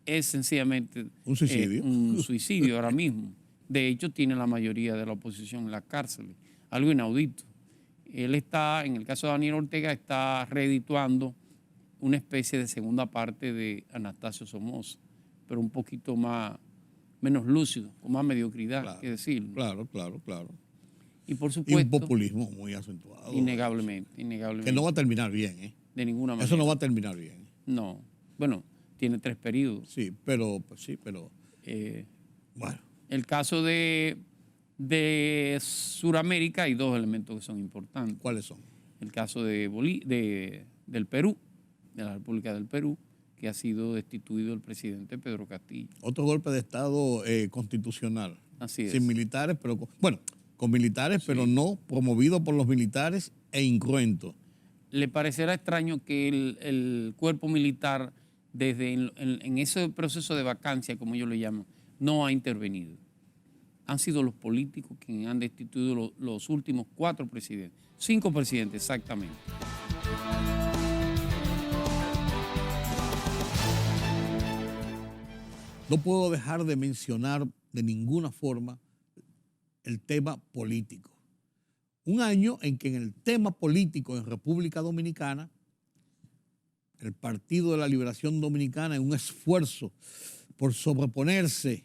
es sencillamente un suicidio. Un suicidio ahora mismo. De hecho, tiene la mayoría de la oposición en las cárceles. Algo inaudito. Él está, en el caso de Daniel Ortega, está reedituando una especie de segunda parte de Anastasio Somoza, pero un poquito menos lúcido, con más mediocridad, que decirlo. Claro. Y por supuesto. Y un populismo muy acentuado. Innegablemente. Que no va a terminar bien, ¿eh? De ninguna manera. Eso no va a terminar bien. No. Bueno, tiene 3 periodos. Sí, pero. Bueno. El caso de Sudamérica hay 2 elementos que son importantes. ¿Cuáles son? El caso del Perú, de la República del Perú, que ha sido destituido el presidente Pedro Castillo. Otro golpe de Estado constitucional. Así es. Sin militares, pero con militares, sí, pero no promovido por los militares e incruento. ¿Le parecerá extraño que el cuerpo militar, desde en ese proceso de vacancia, como ellos le llaman, no ha intervenido? Han sido los políticos quienes han destituido los últimos 4 presidentes. 5 presidentes, exactamente. No puedo dejar de mencionar de ninguna forma el tema político. Un año en que en el tema político en República Dominicana, el Partido de la Liberación Dominicana, en un esfuerzo por sobreponerse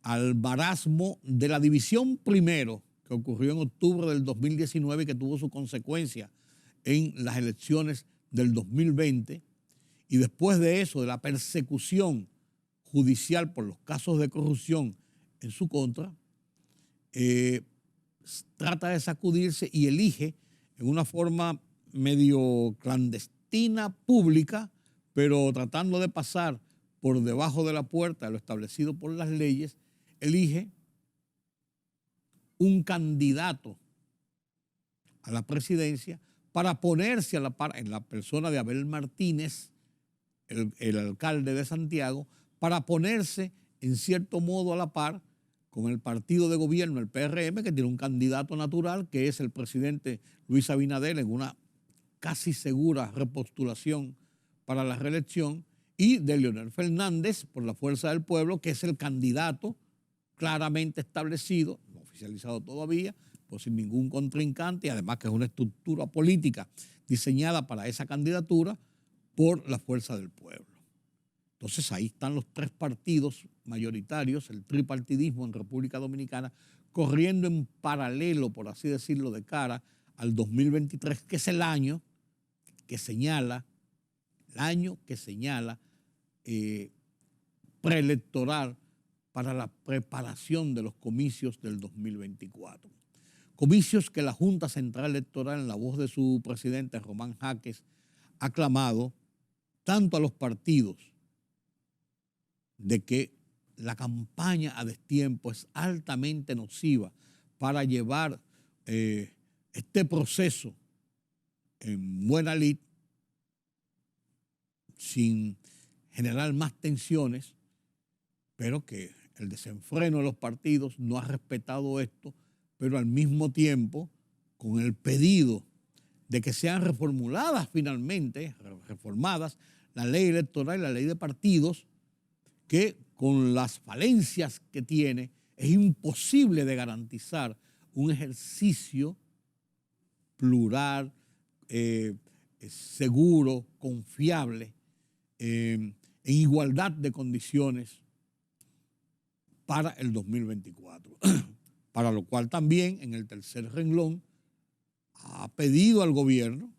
al marasmo de la división primero, que ocurrió en octubre del 2019 y que tuvo su consecuencia en las elecciones del 2020, y después de eso, de la persecución judicial por los casos de corrupción en su contra, trata de sacudirse y elige en una forma medio clandestina, pública, pero tratando de pasar por debajo de la puerta de lo establecido por las leyes, elige un candidato a la presidencia para ponerse a la par en la persona de Abel Martínez, el alcalde de Santiago, para ponerse en cierto modo a la par con el partido de gobierno, el PRM, que tiene un candidato natural, que es el presidente Luis Abinader, en una casi segura repostulación para la reelección, y de Leonel Fernández, por la Fuerza del Pueblo, que es el candidato claramente establecido, no oficializado todavía, pues sin ningún contrincante, y además que es una estructura política diseñada para esa candidatura por la Fuerza del Pueblo. Entonces ahí están los tres partidos mayoritarios, el tripartidismo en República Dominicana, corriendo en paralelo, por así decirlo, de cara al 2023, que es el año que señala, preelectoral para la preparación de los comicios del 2024. Comicios que la Junta Central Electoral, en la voz de su presidente Román Jaques, ha clamado tanto a los partidos de que la campaña a destiempo es altamente nociva para llevar este proceso en buena lid, sin generar más tensiones, pero que el desenfreno de los partidos no ha respetado esto, pero al mismo tiempo, con el pedido de que sean reformuladas finalmente, reformadas la ley electoral y la ley de partidos, que con las falencias que tiene es imposible de garantizar un ejercicio plural, seguro, confiable, en igualdad de condiciones para el 2024. Para lo cual también en el tercer renglón ha pedido al gobierno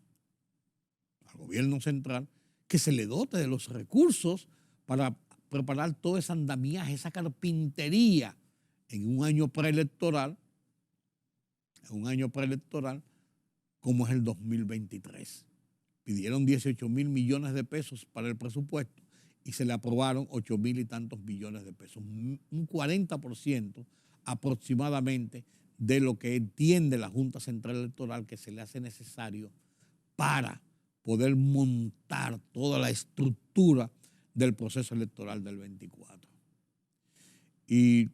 central, que se le dote de los recursos para preparar todo ese andamiaje, esa carpintería en un año preelectoral, como es el 2023. Pidieron 18,000 millones de pesos para el presupuesto y se le aprobaron 8,000 y tantos millones de pesos. Un 40% aproximadamente de lo que entiende la Junta Central Electoral que se le hace necesario para poder montar toda la estructura del proceso electoral del 24. Y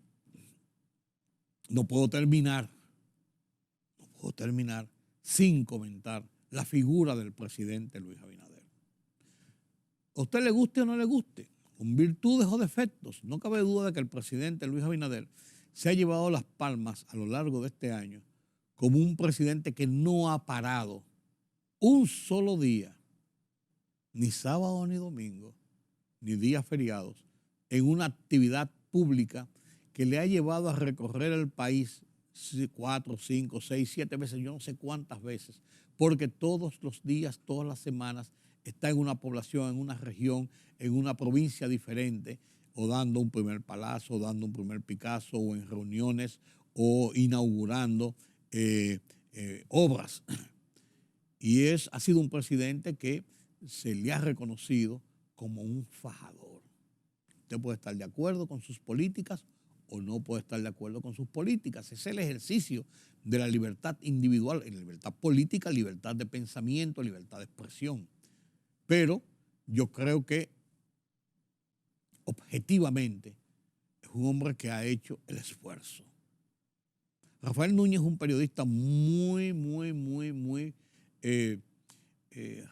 no puedo terminar sin comentar la figura del presidente Luis Abinader. A usted le guste o no le guste, con virtudes o defectos, no cabe duda de que el presidente Luis Abinader se ha llevado las palmas a lo largo de este año como un presidente que no ha parado un solo día, ni sábado ni domingo, ni días feriados, en una actividad pública que le ha llevado a recorrer el país 4, 5, 6, 7 veces, yo no sé cuántas veces, porque todos los días, todas las semanas, está en una población, en una región, en una provincia diferente, o dando un primer palazo, o dando un primer Picasso, o en reuniones, o inaugurando obras. Y ha sido un presidente que se le ha reconocido como un fajador. Usted puede estar de acuerdo con sus políticas o no puede estar de acuerdo con sus políticas. Es el ejercicio de la libertad individual, la libertad política, libertad de pensamiento, libertad de expresión. Pero yo creo que objetivamente es un hombre que ha hecho el esfuerzo. Rafael Núñez es un periodista muy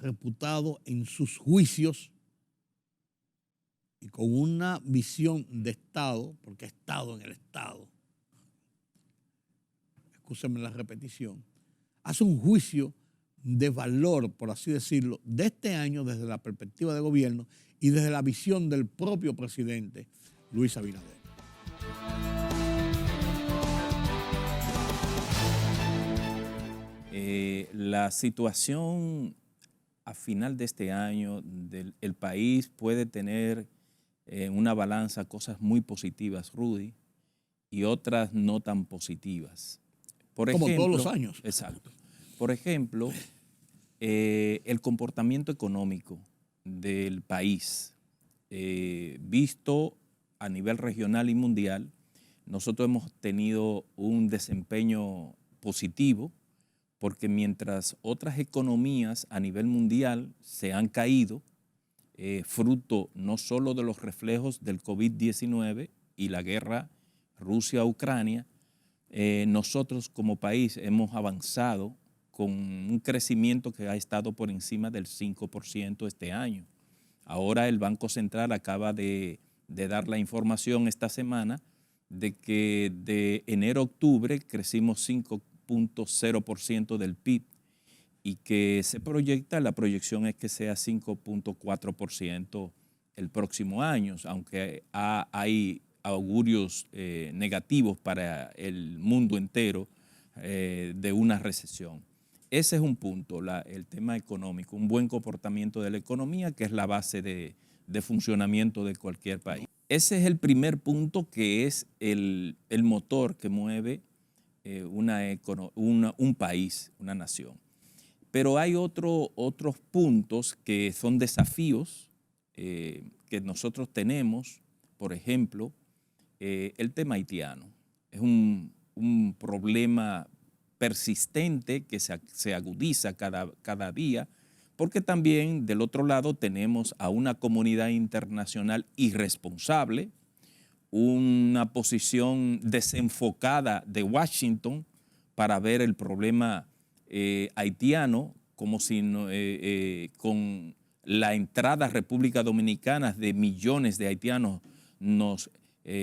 reputado en sus juicios y con una visión de Estado, porque ha estado en el Estado, excúsenme la repetición, hace un juicio de valor, por así decirlo, de este año desde la perspectiva de gobierno y desde la visión del propio presidente Luis Abinader. La situación a final de este año el país puede tener en una balanza cosas muy positivas, Rudy, y otras no tan positivas. Como todos los años. Exacto. Por ejemplo, el comportamiento económico del país, visto a nivel regional y mundial, nosotros hemos tenido un desempeño positivo, porque mientras otras economías a nivel mundial se han caído, fruto no solo de los reflejos del COVID-19 y la guerra Rusia-Ucrania, nosotros como país hemos avanzado con un crecimiento que ha estado por encima del 5% este año. Ahora el Banco Central acaba de dar la información esta semana de que de enero a octubre crecimos 5.0% del PIB y que se proyecta, la proyección es que sea 5.4% el próximo año, aunque hay augurios negativos para el mundo entero de una recesión. Ese es un punto, el tema económico, un buen comportamiento de la economía, que es la base de funcionamiento de cualquier país. Ese es el primer punto, que es el motor que mueve un país, una nación. Pero hay otros puntos que son desafíos que nosotros tenemos. Por ejemplo, el tema haitiano. Es un problema persistente que se agudiza cada día, porque también del otro lado tenemos a una comunidad internacional irresponsable, una posición desenfocada de Washington para ver el problema haitiano como si con la entrada a República Dominicana de millones de haitianos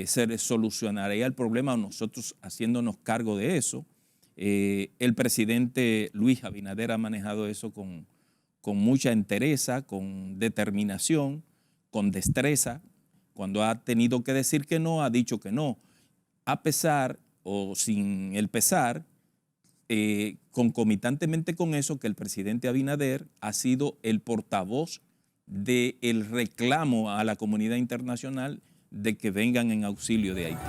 se solucionaría el problema, nosotros haciéndonos cargo de eso. El presidente Luis Abinader ha manejado eso con mucha entereza, con determinación, con destreza. Cuando ha tenido que decir que no, ha dicho que no. A pesar o sin el pesar, concomitantemente con eso, que el presidente Abinader ha sido el portavoz del reclamo a la comunidad internacional de que vengan en auxilio de Haití.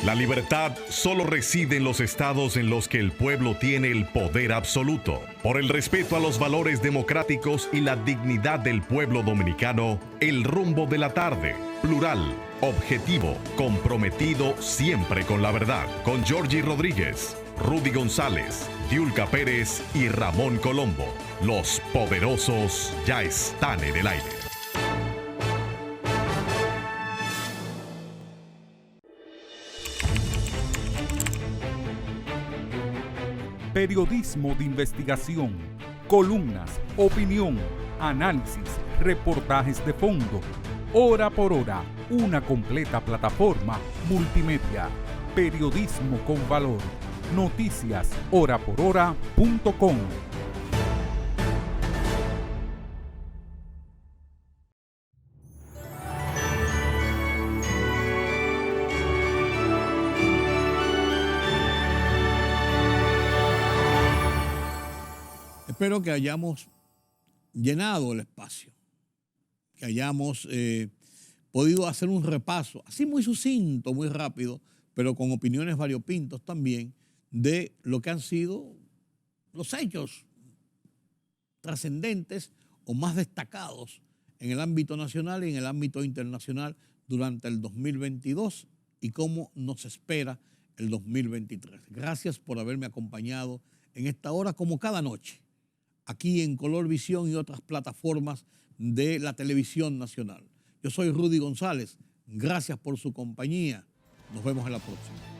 La libertad solo reside en los estados en los que el pueblo tiene el poder absoluto. Por el respeto a los valores democráticos y la dignidad del pueblo dominicano, El Rumbo de la Tarde, plural, objetivo, comprometido siempre con la verdad. Con Georgie Rodríguez, Rudy González, Diulca Pérez y Ramón Colombo. Los poderosos ya están en el aire. Periodismo de investigación, columnas, opinión, análisis, reportajes de fondo, hora por hora, una completa plataforma multimedia. Periodismo con valor. Noticias horaporhora.com. Espero que hayamos llenado el espacio, que hayamos podido hacer un repaso, así muy sucinto, muy rápido, pero con opiniones variopintos también, de lo que han sido los hechos trascendentes o más destacados en el ámbito nacional y en el ámbito internacional durante el 2022 y cómo nos espera el 2023. Gracias por haberme acompañado en esta hora, como cada noche, aquí en Color Visión y otras plataformas de la televisión nacional. Yo soy Rudy González. Gracias por su compañía. Nos vemos en la próxima.